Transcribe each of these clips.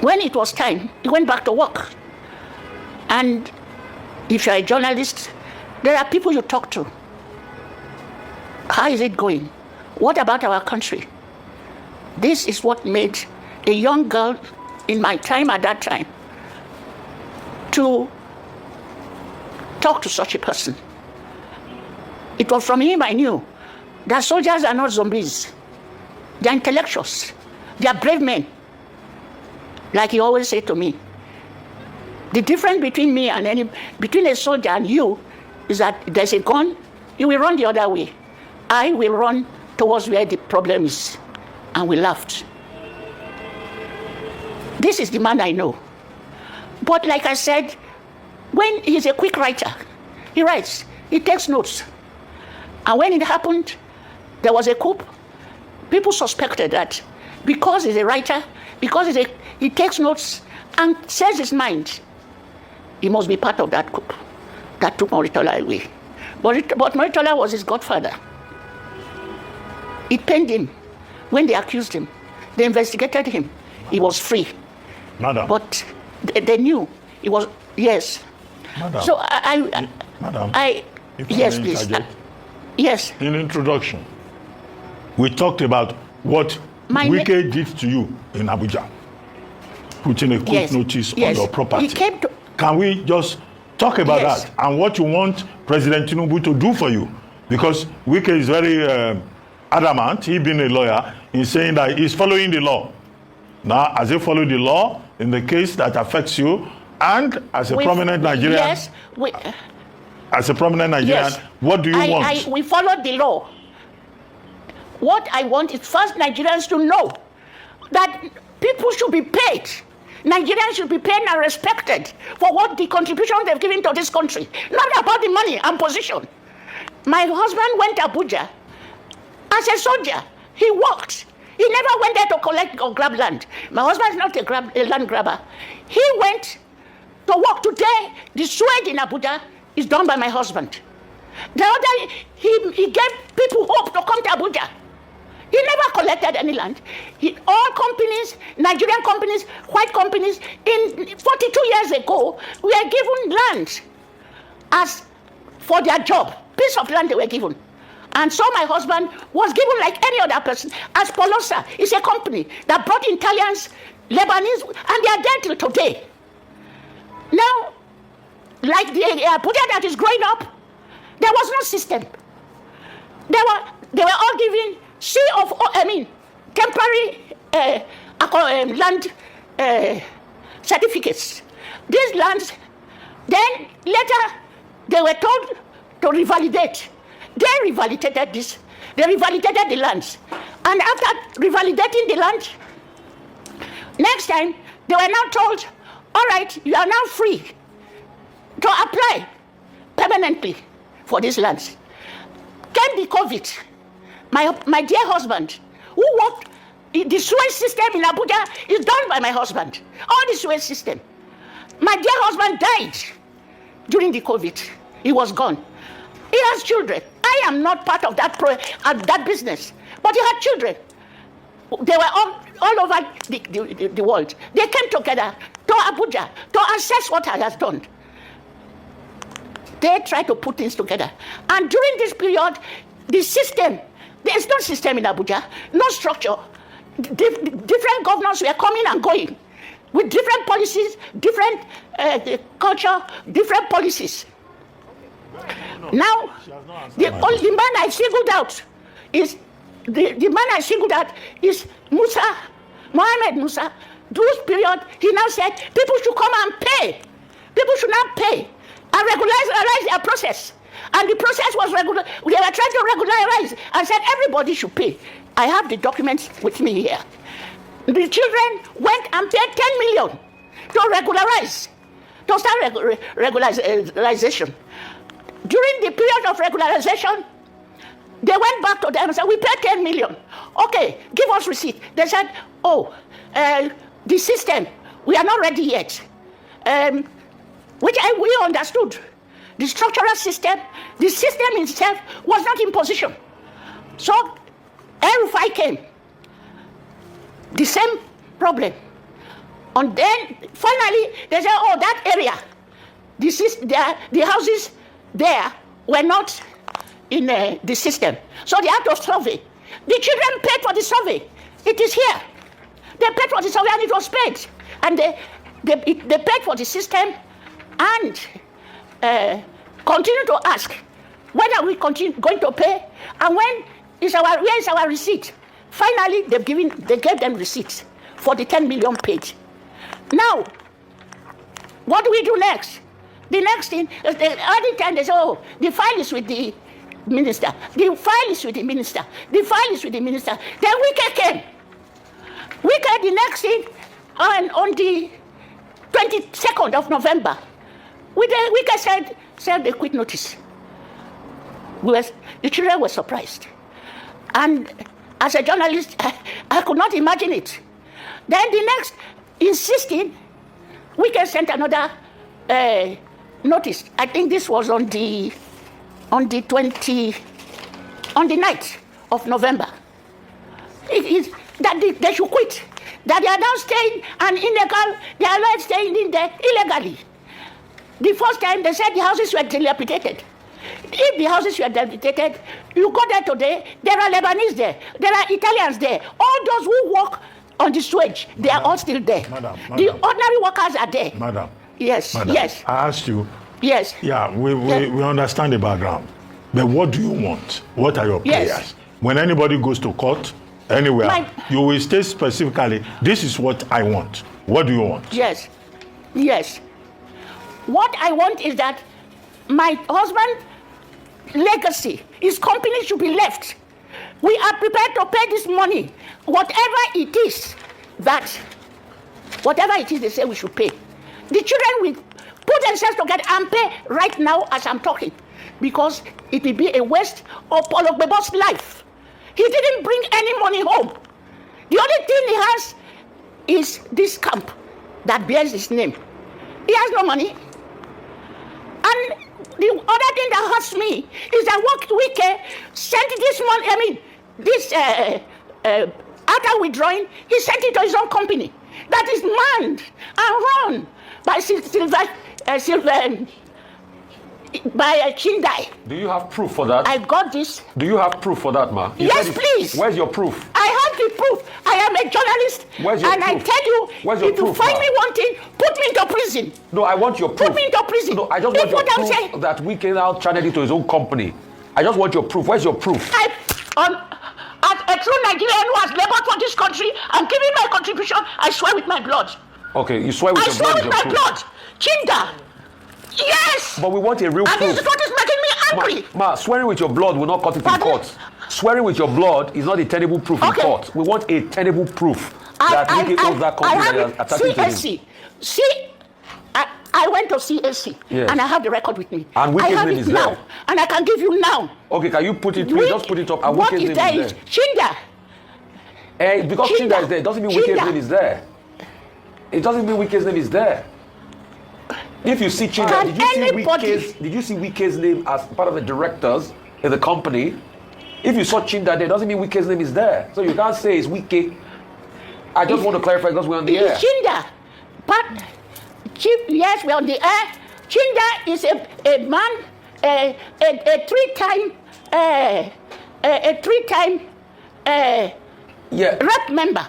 When it was time, he went back to work. And if you're a journalist, there are people you talk to. How is it going? What about our country? This is what made a young girl in my time at that time to talk to such a person. It was from him I knew that soldiers are not zombies. They're intellectuals. They are brave men. Like he always said to me, the difference between between a soldier and you is that there's a gun, you will run the other way. I will run towards where the problem is. And we laughed. This is the man I know. But like I said, when he's a quick writer, he writes, he takes notes. And when it happened, there was a coup. People suspected that because he's a writer, because he takes notes and says his mind, he must be part of that coup that took Moritola away. But Moritola was his godfather. It pained him. When they accused him, they investigated him. He was free. Madam. But they knew he was, yes. Madam. So Madam. Yes, please. Yes. In introduction, we talked about what Wike did to you in Abuja, putting a quick notice on your property. He came to, can we just talk about that and what you want President Tinubu to do for you? Because Wike is very adamant, he being a lawyer, in saying that he's following the law. Now, as he followed the law in the case that affects you, and as a prominent Nigerian, as a prominent Nigerian, what do you want? We followed the law. What I want is first Nigerians to know that people should be paid. Nigerians should be paid and respected for what the contribution they've given to this country. Not about the money and position. My husband went to Abuja as a soldier. He worked. He never went there to collect or grab land. My husband is not a land grabber. He went to work. Today, the sewage in Abuja is done by my husband. The other, he gave people hope to come to Abuja. He never collected any land. All companies, Nigerian companies, white companies, in 42 years ago, were given land as for their job. Piece of land they were given. And so my husband was given like any other person. As Polosa is a company that brought Italians, Lebanese, and they are there till today. Now, like the Abuja that is growing up, there was no system. They were all given temporary land certificates. These lands, then later they were told to revalidate. They revalidated this. They revalidated the lands. And after revalidating the land, next time they were now told, all right, you are now free to apply permanently for these lands. Came the COVID. My dear husband, who worked, the sewage system in Abuja is done by my husband. All the sewage system. My dear husband died during the COVID. He was gone. He has children. I am not part of that business, but he had children. They were all over the world. They came together to Abuja to assess what I has done. They tried to put things together. And during this period, the system, there is no system in Abuja, no structure. Different governors were coming and going with different policies, different culture, different policies. Now, the man I singled out is Mohammed Musa. Those period, he now said people should come and pay. People should not pay and regularize their process. And the process was regular. They were trying to regularize and said everybody should pay. I have the documents with me here. The children went and paid 10 million to regularize, to start regularization. During the period of regularization, they went back to them and said, we paid 10 million. Okay, give us receipt. They said, the system, we are not ready yet. Which we understood. The structural system, the system itself was not in position. So, El-Rufai came. The same problem. And then finally they say, oh, that area, the houses there were not in the system. So they had to survey. The children paid for the survey. It is here. They paid for the survey and it was paid. And they paid for the system and continue to ask, when are we going to pay? And where is our receipt? Finally, they gave them receipts for the 10 million paid. Now, what do we do next? The next thing, all the time they say, oh, the file is with the minister. The file is with the minister. The file is with the minister. Then Wike came. Wike, the next thing, on the 22nd of November, Wike said a quick notice. The children were surprised. And as a journalist, I could not imagine it. Then the next, insisting, Wike sent another notice. I think this was on the 9th of November. That they should quit. That they are now staying and illegal. They are not staying in there illegally. The first time they said the houses were dilapidated. If the houses were dilapidated, you go there today, there are Lebanese there, there are Italians there. All those who work on the sewage, they are all still there. Madam. The ordinary workers are there. Madam. Yes, Madam, yes. I asked you. Yes. Yeah, we understand the background. But what do you want? What are your prayers? Yes. When anybody goes to court, anywhere, you will state specifically, this is what I want. What do you want? Yes. Yes. What I want is that my husband's legacy, his company should be left. We are prepared to pay this money, whatever it is they say we should pay. The children will put themselves together and pay right now as I'm talking, because it will be a waste of Paul Ogbebo's life. He didn't bring any money home. The only thing he has is this camp that bears his name. He has no money. And the other thing that hurts me is that what Wike sent this money, after withdrawing, he sent it to his own company that is manned and run by Chindai. Do you have proof for that? I got this. Do you have proof for that, ma? Yes, please. Where's your proof? I have the proof. I am a journalist. Where's your and proof? I tell you, Where's your if proof, you find ma? me wanting, put me into prison. No, I want your proof. Put me into prison. No, I just want your proof that Wike now channeled it to his own company. I just want your proof. Where's your proof? As a true Nigerian who has labored for this country and given my contribution, I swear with my blood. Okay, you swear with your blood. I swear with my blood. Chinda. Yes. But we want a real and proof. this is what is making me angry. Ma, swearing with your blood will not cut it in court. Swearing with your blood is not a tenable proof in court. We want a tenable proof that Wike owns that company that is attaching to him. See, I went to CAC and I have the record with me. And Wike's name is now, there. and I can give you now. Okay, can you put it? Please just put it up. And what Wike's is name is there? Chinda. Because Chinda is there, it doesn't mean Wike's name is there. It doesn't mean Wike's name is there. If you see Chinda, did you see Wike's name as part of the directors in the company? If you saw Chinda there, it doesn't mean Wike's name is there. So you can't say it's Wike. I just want to clarify because we're on the air. Chinda, but yes, we're on the air. Chinda is a man, a three-time rep member.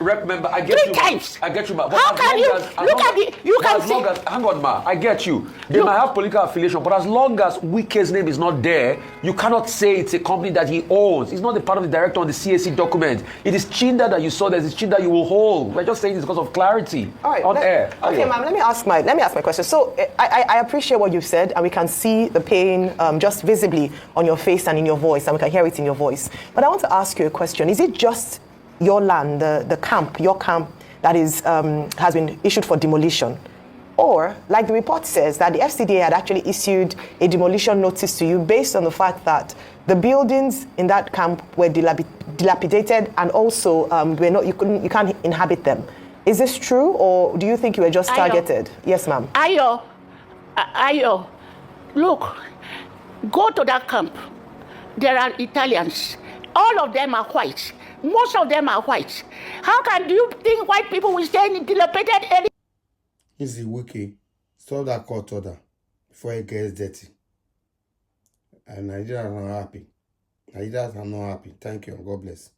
I get Three you. times. I get you, ma. How can you look at the? You can see. Hang on, ma. I get you. They might have political affiliation, but as long as Wike's name is not there, you cannot say it's a company that he owns. It's not the part of the director on the CAC document. It is Chinda that you saw. There's Chinda you will hold. We're just saying this because of clarity. All right, on air. Okay, ma'am. Let me ask my question. So I appreciate what you've said, and we can see the pain just visibly on your face and in your voice, and we can hear it in your voice. But I want to ask you a question. Is it just your land, the camp, your camp, that is has been issued for demolition? Or, like the report says, that the FCDA had actually issued a demolition notice to you based on the fact that the buildings in that camp were dilapidated and also you can't inhabit them. Is this true, or do you think you were just targeted? Yes, ma'am. Ayo, look, go to that camp. There are Italians. All of them are white. Most of them are white. How can you think white people will stay in dilapidated areas? He's the Wike. Stop that court order before it gets dirty. And Nigerians are not happy. Nigerians are not happy. Thank you and God bless.